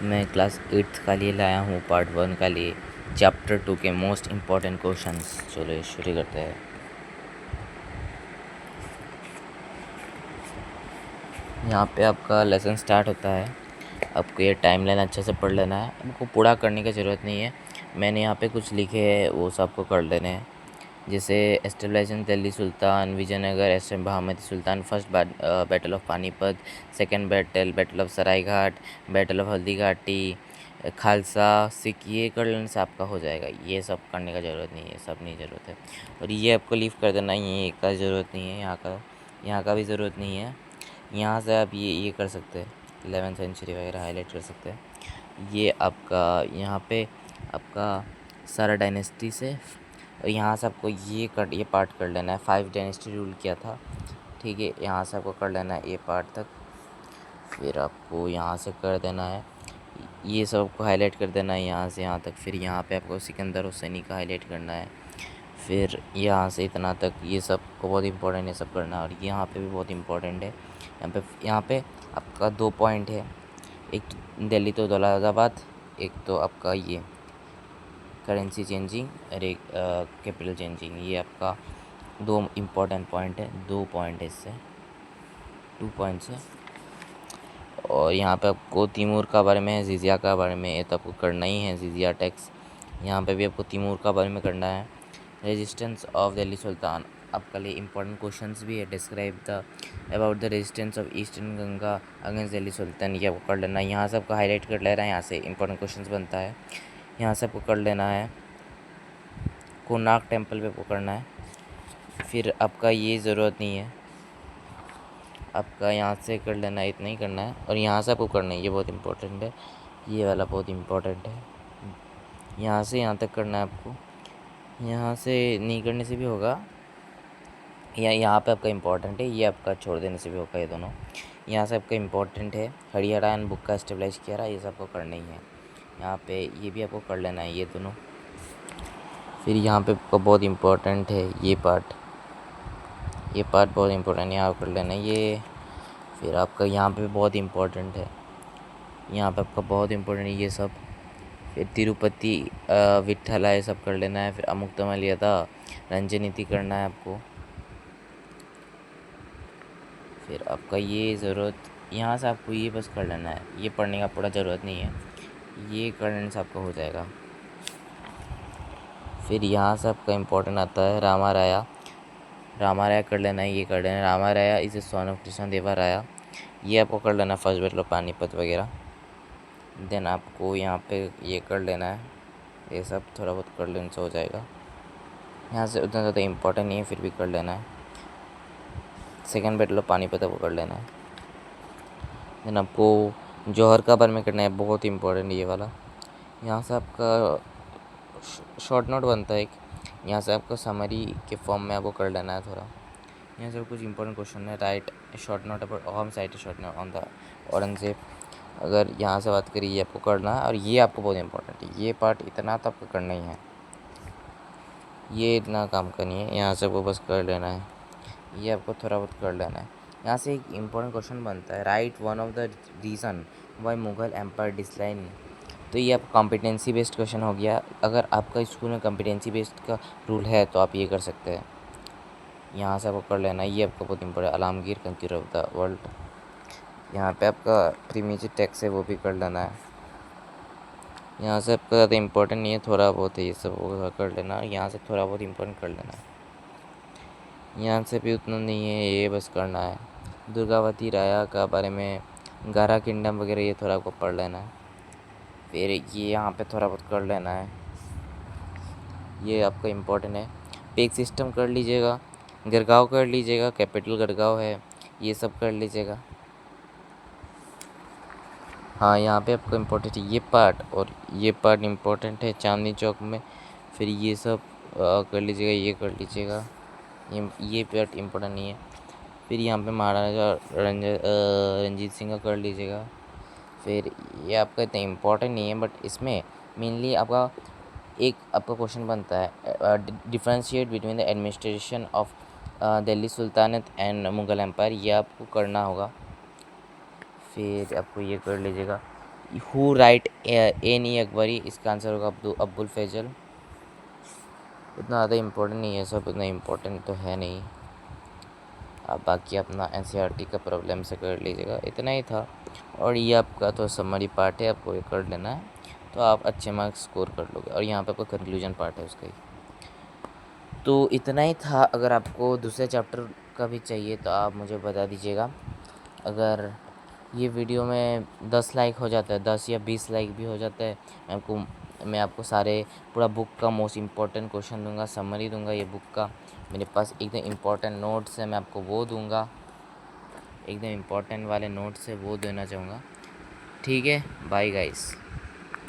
मैं class 8th का लिए लाया हूँ पार्ट 1 का लिए चैप्टर 2 के मोस्ट इम्पॉर्टेंट क्वेश्चंस। चलो शुरू करते हैं। यहाँ पे आपका लेसन स्टार्ट होता है। आपको ये टाइमलाइन अच्छे से पढ़ लेना है। आपको पूरा करने की ज़रूरत नहीं है। मैंने यहाँ पे कुछ लिखे हैं वो सबको कर लेने हैं। जैसे एस्टेब्लिशिंग दिल्ली सुल्तान, विजयनगर, एस्टम Bahmani sultan, first battle of Panipat, second battle of Saraighat, battle of Haldi Ghati, Khalsa Sikh, ये कर लेने से आपका हो जाएगा। ये सब करने का ज़रूरत नहीं है, सब नहीं ज़रूरत है। और ये आपको लीव कर देना, ये का ज़रूरत नहीं है, यहाँ का भी ज़रूरत नहीं है। यहाँ से आप ये कर सकते हैं, 11th सेंचुरी वगैरह हाईलाइट कर सकते हैं। ये आपका यहाँ पे आपका सारा डायनेस्टी से, और यहाँ से आपको ये पार्ट कर लेना है। 5 डायनेस्टी रूल किया था, ठीक है। यहाँ से आपको कर लेना है ये पार्ट तक। फिर आपको यहाँ से कर देना है, ये सब आपको हाईलाइट कर देना है यहाँ से यहाँ तक। फिर यहाँ पे आपको सिकंदर हुसैनी का हाईलाइट करना है। फिर यहाँ से इतना तक ये सब को बहुत इंपॉर्टेंट है सब करना। और यहाँ पे भी बहुत इंपॉर्टेंट है। यहाँ पे आपका 2 पॉइंट है, एक तो दिल्ली तो दौलताबाद, एक तो आपका ये करेंसी चेंजिंग और एक कैपिटल चेंजिंग। ये आपका 2 इम्पॉर्टेंट पॉइंट है, 2 पॉइंट है, इससे 2 पॉइंट्स है। और यहाँ पे आपको तिमूर का बारे में, जिजिया का बारे में, ये तो आपको करना ही है, जिजिया टैक्स। यहाँ पे भी आपको तिमूर का बारे में करना है। रेजिस्टेंस ऑफ दिल्ली सुल्तान आपका लिए इंपॉर्टेंट क्वेश्चंस भी है। Describe the about the resistance of eastern Ganga against Delhi sultan, ये आपको कर लेना है। यहाँ से आपको हाईलाइट कर ले रहा है, यहाँ से इंपॉर्टेंट क्वेश्चंस बनता है। यहाँ से आपको कर लेना है। कोणार्क टेम्पल पे आपको करना है। फिर आपका ये ज़रूरत नहीं है, आपका यहाँ से कर लेना है, इतना ही करना है। और यहाँ से आपको करना है, ये बहुत इंपॉर्टेंट है, ये वाला बहुत इंपॉर्टेंट है। यहाँ से यहाँ तक करना है आपको। यहाँ से नहीं करने से भी होगा, यहाँ पे आपका इम्पोर्टेंट है, ये आपका छोड़ देने से भी होगा। ये दोनों यहाँ से आपका इम्पोर्टेंट है। हरियाणा एंड बुक का स्टेबलाइज किया रहा, ये सब आपको करना ही है। यहाँ पे ये भी आपको कर लेना है, ये दोनों। फिर यहाँ पे आपका बहुत इम्पोर्टेंट है ये पार्ट बहुत इम्पोर्टेंट है, यहाँ कर लेना है ये। फिर आपका यहाँ पे बहुत इम्पोर्टेंट है, यहाँ पे आपका बहुत इम्पोर्टेंट है ये सब। फिर तिरुपति विट्ठला, ये सब कर लेना है। फिर अमुक्तमाल्यदा रंजनीति करना है आपको। फिर आपका ये ज़रूरत, यहाँ से आपको ये बस कर लेना है, ये पढ़ने का पूरा ज़रूरत नहीं है, ये कर लेने से आपका हो जाएगा। फिर यहाँ से आपका इम्पोर्टेंट आता है रामा राया कर लेना है, ये कर लेना है। रामा राया is a son of Krishna देवा राया, ये आपको कर लेना, फर्स्ट बैटल ऑफ पानीपत वगैरह। देन आपको यहाँ पे ये कर लेना है, ये सब थोड़ा बहुत कर लेने से हो जाएगा। यहाँ से उतना ज़्यादा इम्पोर्टेंट नहीं है, फिर भी कर लेना है। सेकेंड बैटल ऑफ पानीपत आपको कर लेना है। देन आपको जौहर का बारे में करना है, बहुत इंपॉर्टेंट ये वाला। यहाँ से आपका शॉर्ट नोट बनता है एक, यहाँ से आपको समरी के फॉर्म में आपको कर लेना है थोड़ा। यहाँ से कुछ इंपॉर्टेंट क्वेश्चन है, right short note about home site short note on the Aurangzeb. अगर यहाँ से बात करिए, ये आपको करना है। और ये आपको बहुत इंपॉर्टेंट है, ये पार्ट इतना तो आपको करना ही है, ये इतना काम का नहीं है, यहाँ से आपको बस कर लेना है, ये आपको थोड़ा बहुत कर लेना है। यहाँ से एक इम्पोर्टेंट क्वेश्चन बनता है, right one of the reason why Mughal empire decline. तो ये आपका कॉम्पिटेंसी बेस्ड क्वेश्चन हो गया। अगर आपका स्कूल में कॉम्पिटेंसी बेस्ड का रूल है तो आप ये कर सकते हैं, यहाँ से आपको कर लेना है, ये आपका बहुत important. Alamgir conqueror of the world, यहाँ पे आपका प्रीमेजर टैक्स है, वो भी कर लेना है। यहाँ से आपका ज़्यादा इंपॉर्टेंट नहीं है, थोड़ा बहुत है, ये सब वो कर लेना। यहाँ से थोड़ा बहुत इंपॉर्टेंट कर लेना है, यहाँ से भी उतना नहीं है, ये बस करना है। दुर्गावती राया का बारे में, गारा किंगडम वगैरह, ये थोड़ा आपको पढ़ लेना है। फिर ये यहाँ पे थोड़ा बहुत कर लेना है, ये आपका इम्पोर्टेंट है। पेक सिस्टम कर लीजिएगा, गढ़गांव कर लीजिएगा, कैपिटल गढ़गांव है, ये सब कर लीजिएगा। हाँ, यहाँ पे आपको इम्पोर्टेंट है ये पार्ट, और ये पार्ट इम्पोर्टेंट है चांदनी चौक में। फिर ये सब कर लीजिएगा, ये कर लीजिएगा, ये पार्ट इम्पोर्टेंट नहीं है। फिर यहाँ पे महाराजा रंजीत सिंह का कर लीजिएगा। फिर ये आपका इतना इम्पोर्टेंट नहीं है, बट इसमें मेनली आपका आपका क्वेश्चन बनता है, differentiate between the administration of Delhi sultanate and Mughal empire, ये आपको करना होगा। फिर आपको ये कर लीजिएगा, हु राइट एनी अकबरी, इसका आंसर होगा अब्बुल फैजल। इतना ज़्यादा इम्पोर्टेंट नहीं है सब, इतना इम्पोर्टेंट तो है नहीं। आप बाकी अपना NCERT का प्रॉब्लम से कर लीजिएगा, इतना ही था। और ये आपका तो समरी पार्ट है, आपको ये कर लेना है तो आप अच्छे मार्क्स स्कोर कर लोगे। और यहाँ पे आपका कंक्लूजन पार्ट है उसका ही। तो इतना ही था। अगर आपको दूसरे चैप्टर का भी चाहिए तो आप मुझे बता दीजिएगा। अगर ये वीडियो में 10 लाइक हो जाता है, 10 या 20 लाइक भी हो जाता है, मैं आपको सारे पूरा बुक का मोस्ट इम्पॉर्टेंट क्वेश्चन दूंगा, समरी दूंगा ये बुक का। मेरे पास एकदम इम्पॉर्टेंट नोट्स है, मैं आपको वो दूंगा, एकदम इम्पॉर्टेंट वाले नोट्स है वो देना चाहूँगा। ठीक है, बाय गाइस।